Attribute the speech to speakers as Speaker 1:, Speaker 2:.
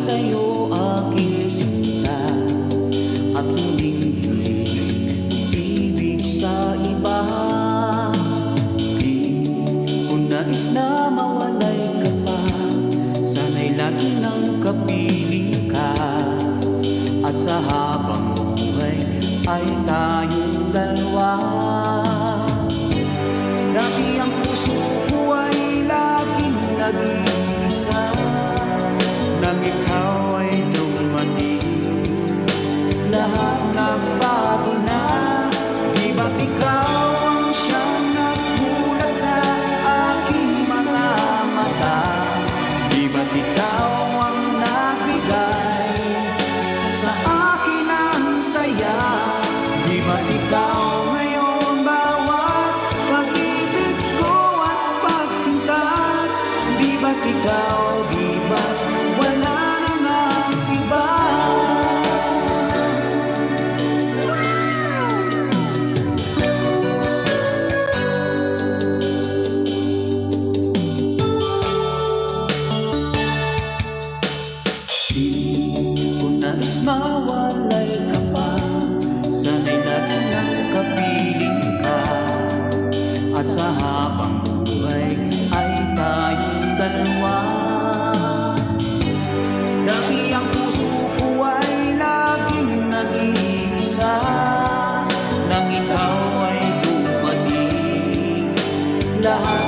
Speaker 1: sa'yo aking sinta, at hinding-hindi ibig sa iba. Di ko nais na mawalay ka pa, sana'y lagi nang kapiling ka, at sa habang buhay ay tayong dalawa. Dati ang puso ko ay laging nag-iisa, nang ikaw ay dumating, lahat nagbago na. Di ba't ikaw ang siyang nagmulat sa aking mga mata? Di ba't ikaw ang nagbigay sa akin ang saya? Di ba't ikaw ngayon bawat pag-ibig ko at pagsinta? Di ba't ikaw, di ba't wala namang iba? Di ko nais mawalay ka pa, sana'y lagi nang kapiling ka, at sa habang buhay ay tayong dalawa. Dati ang puso ko ay laging nag-iisa, nang ikaw ay dumating, lahat